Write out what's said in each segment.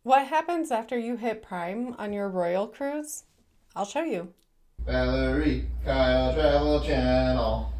What happens after you hit Prime on your Royal cruise? I'll show you. Valerie, Kyle Travel Channel.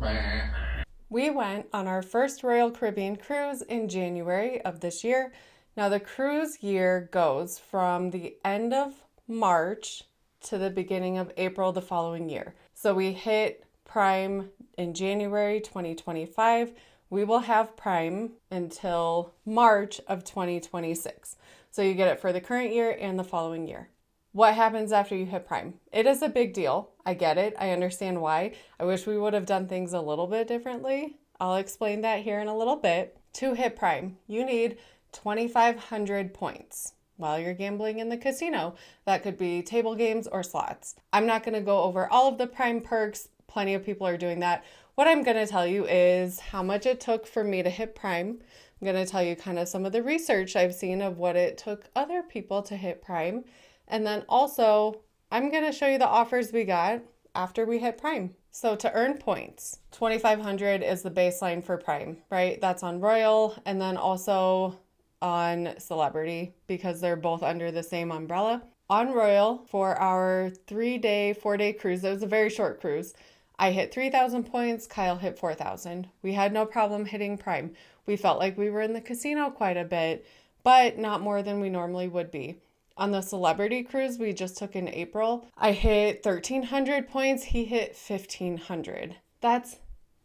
We went on our first Royal Caribbean cruise in January of this year. Now, the cruise year goes from the end of March to the beginning of April the following year. So we hit Prime in January 2025. We will have Prime until March of 2026. So you get it for the current year and the following year. What happens after you hit Prime? It is a big deal. I get it. I understand why. I wish we would have done things a little bit differently. I'll explain that here in a little bit. To hit Prime, you need 2,500 points. While you're gambling in the casino, that could be table games or slots. I'm not going to go over all of the Prime perks. Plenty of people are doing that. What I'm going to tell you is how much it took for me to hit Prime. I'm going to tell you kind of some of the research I've seen of what it took other people to hit Prime. And then also, I'm going to show you the offers we got after we hit Prime. So to earn points, 2,500 is the baseline for Prime, right? That's on Royal and then also on Celebrity because they're both under the same umbrella. On Royal, for our 3-day, 4-day cruise, it was a very short cruise. I hit 3,000 points, Kyle hit 4,000. We had no problem hitting Prime. We felt like we were in the casino quite a bit, but not more than we normally would be. On the Celebrity cruise we just took in April, I hit 1,300 points. He hit 1,500. That's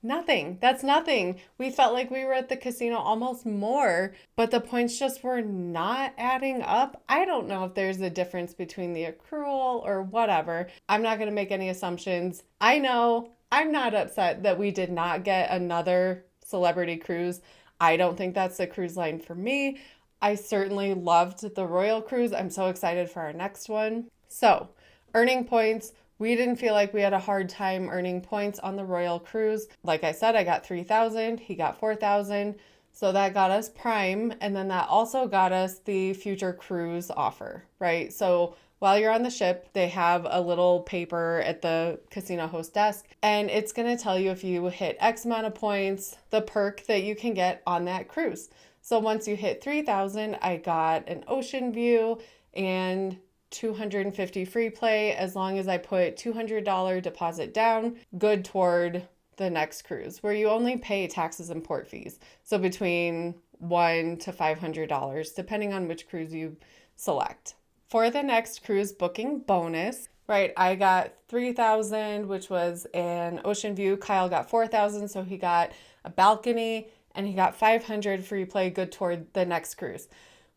nothing. That's nothing. We felt like we were at the casino almost more, but the points just were not adding up. I don't know if there's a difference between the accrual or whatever. I'm not going to make any assumptions. I know I'm not upset that we did not get another Celebrity cruise. I don't think that's the cruise line for me. I certainly loved the Royal cruise. I'm so excited for our next one. So, earning points. We didn't feel like we had a hard time earning points on the Royal cruise. Like I said, I got 3,000, he got 4,000. So that got us Prime, and then that also got us the future cruise offer, right? So while you're on the ship, they have a little paper at the casino host desk, and it's going to tell you if you hit X amount of points, the perk that you can get on that cruise. So once you hit 3,000, I got an ocean view and 250 free play as long as I put $200 deposit down, good toward the next cruise, where you only pay taxes and port fees. So between $100 to $500, depending on which cruise you select. For the next cruise booking bonus, right, I got 3,000, which was an ocean view. Kyle got 4,000, so he got a balcony and he got 500 free play, good toward the next cruise.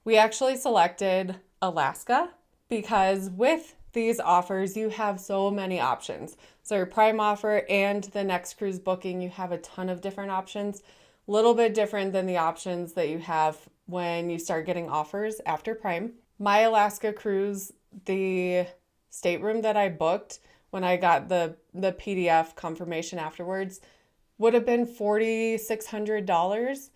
We actually selected Alaska because with these offers, you have so many options. So your Prime offer and the next cruise booking, you have a ton of different options. A little bit different than the options that you have when you start getting offers after Prime. My Alaska cruise, the stateroom that I booked when I got the PDF confirmation afterwards, would have been $4,600.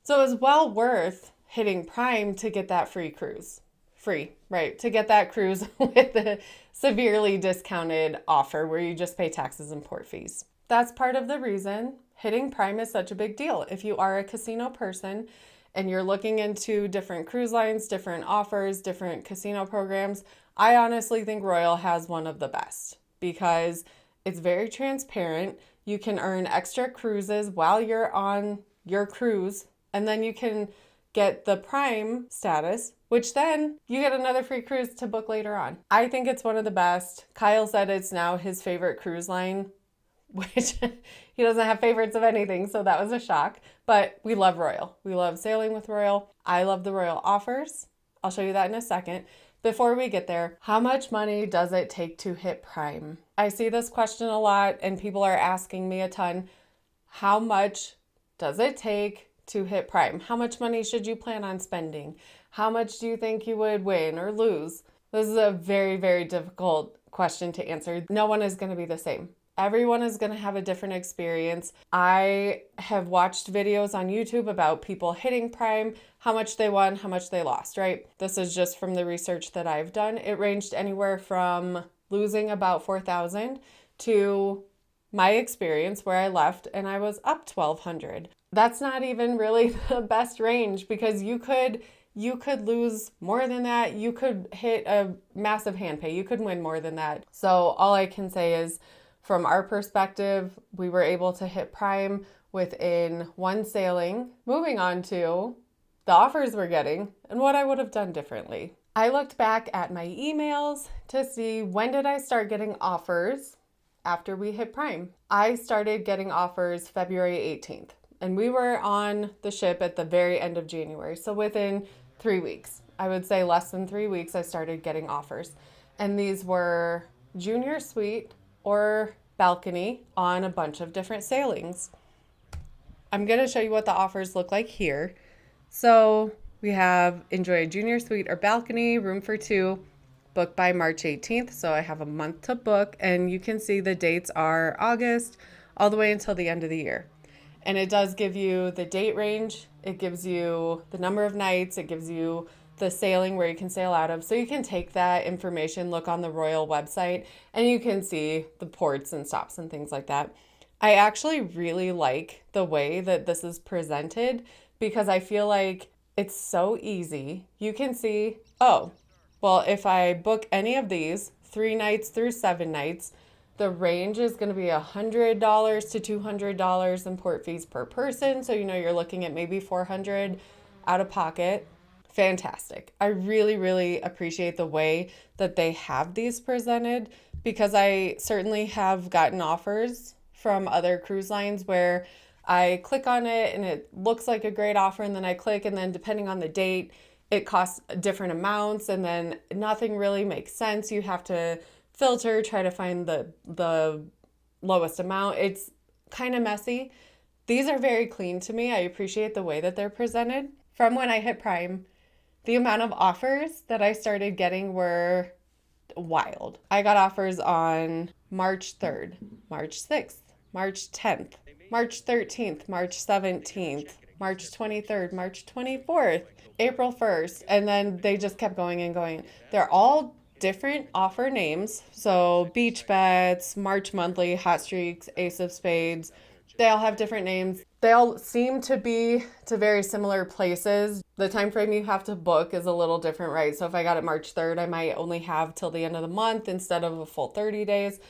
So it was well worth hitting Prime to get that free cruise. Free, right? To get that cruise with the severely discounted offer where you just pay taxes and port fees. That's part of the reason hitting Prime is such a big deal. If you are a casino person and you're looking into different cruise lines, different offers, different casino programs, I honestly think Royal has one of the best because it's very transparent. You can earn extra cruises while you're on your cruise, and then you can get the Prime status, which then you get another free cruise to book later on. I think it's one of the best. Kyle said it's now his favorite cruise line, which he doesn't have favorites of anything, so that was a shock. But we love Royal. We love sailing with Royal. I love the Royal offers. I'll show you that in a second. Before we get there, how much money does it take to hit Prime? I see this question a lot and people are asking me a ton. How much does it take to hit Prime? How much money should you plan on spending? How much do you think you would win or lose? This is a very, very difficult question to answer. No one is going to be the same. Everyone is going to have a different experience. I have watched videos on YouTube about people hitting Prime, how much they won, how much they lost, right? This is just from the research that I've done. It ranged anywhere from losing about 4,000 to my experience where I left and I was up 1,200. That's not even really the best range because you could you could lose more than that. You could hit a massive hand pay. You could win more than that. So all I can say is from our perspective, we were able to hit prime within one sailing. Moving on to the offers we're getting and what I would have done differently. I looked back at my emails to see when did I start getting offers after we hit prime. I started getting offers February 18th, and we were on the ship at the very end of January. So within 3 weeks, I would say less than 3 weeks, I started getting offers. And these were junior suite or balcony on a bunch of different sailings. I'm going to show you what the offers look like here. So we have enjoy a junior suite or balcony, room for two, book by March 18th. So I have a month to book, and you can see the dates are August all the way until the end of the year. And it does give you the date range. It gives you the number of nights. It gives you the sailing where you can sail out of. So you can take that information, look on the Royal website, and you can see the ports and stops and things like that. I actually really like the way that this is presented because I feel like it's so easy. You can see, oh, well, if I book any of these 3 nights through 7 nights, the range is going to be $100 to $200 in port fees per person. So, you're looking at maybe $400 out of pocket. Fantastic. I really, really appreciate the way that they have these presented because I certainly have gotten offers from other cruise lines where I click on it and it looks like a great offer, and then I click, and then depending on the date, it costs different amounts, and then nothing really makes sense. You have to filter, try to find the lowest amount. It's kind of messy. These are very clean to me. I appreciate the way that they're presented. From when I hit prime, the amount of offers that I started getting were wild. I got offers on March 3rd, March 6th, March 10th, March 13th, March 17th, March 23rd, March 24th, April 1st, and then they just kept going and going. They're all different offer names. So Beach Bets, March Monthly, Hot Streaks, Ace of Spades, they all have different names. They all seem to be to very similar places. The time frame you have to book is a little different, right? So if I got it March 3rd, I might only have till the end of the month instead of a full 30 days.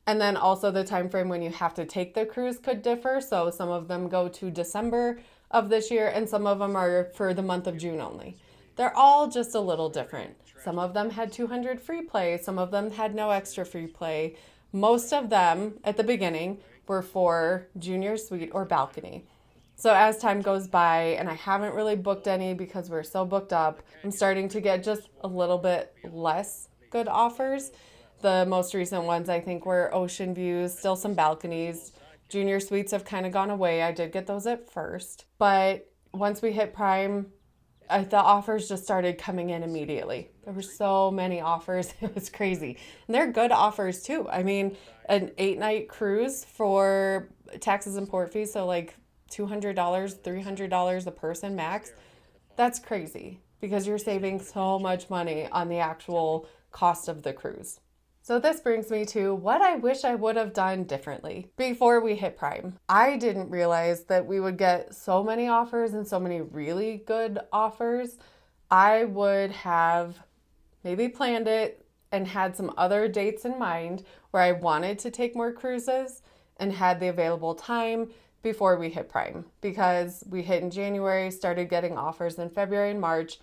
And then also the time frame when you have to take the cruise could differ. So some of them go to December of this year, and some of them are for the month of June only. They're all just a little different. Some of them had 200 free play. Some of them had no extra free play. Most of them at the beginning were for junior suite or balcony. So as time goes by, and I haven't really booked any because we're so booked up, I'm starting to get just a little bit less good offers. The most recent ones I think were ocean views, still some balconies. Junior suites have kind of gone away. I did get those at first. But once we hit prime, the offers just started coming in immediately. There were so many offers. It was crazy. And they're good offers too. I mean, an 8-night cruise for taxes and port fees, so like $200, $300 a person max. That's crazy because you're saving so much money on the actual cost of the cruise. So this brings me to what I wish I would have done differently before we hit prime. I didn't realize that we would get so many offers and so many really good offers. I would have maybe planned it and had some other dates in mind where I wanted to take more cruises and had the available time before we hit prime, because we hit in January, started getting offers in February and March.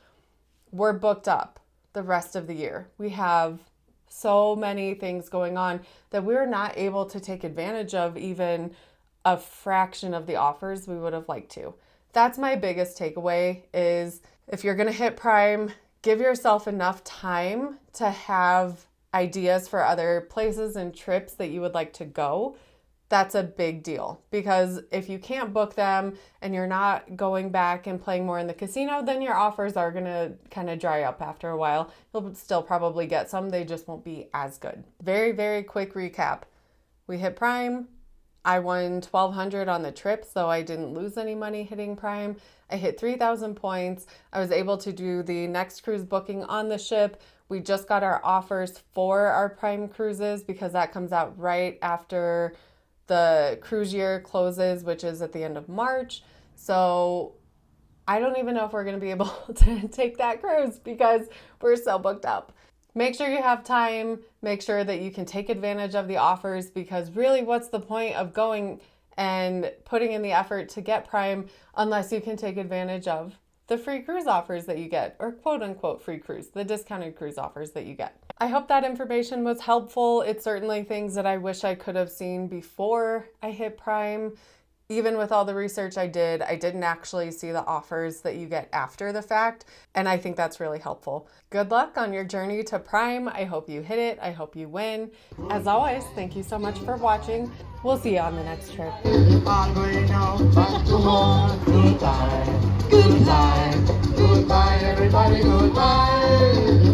We're booked up the rest of the year. We have so many things going on that we're not able to take advantage of even a fraction of the offers we would have liked to. That's my biggest takeaway is if you're going to hit prime, give yourself enough time to have ideas for other places and trips that you would like to go. That's a big deal, because if you can't book them and you're not going back and playing more in the casino, then your offers are going to kind of dry up after a while. You'll still probably get some, they just won't be as good. Very, very quick recap. We hit prime. I won $1,200 on the trip, so I didn't lose any money hitting prime. I hit 3,000 points. I was able to do the next cruise booking on the ship. We just got our offers for our prime cruises because that comes out right after the cruise year closes, which is at the end of March. So I don't even know if we're going to be able to take that cruise because we're so booked up. Make sure you have time. Make sure that you can take advantage of the offers, because really, what's the point of going and putting in the effort to get Prime unless you can take advantage of the free cruise offers that you get, or quote unquote free cruise, the discounted cruise offers that you get. I hope that information was helpful. It's certainly things that I wish I could have seen before I hit Prime. Even with all the research I didn't actually see the offers that you get after the fact, and I think that's really helpful. Good luck on your journey to Prime. I hope you hit it. I hope you win. As always, thank you so much for watching. We'll see you on the next trip. I'm going out back to home. Good time, good time, goodbye everybody, goodbye.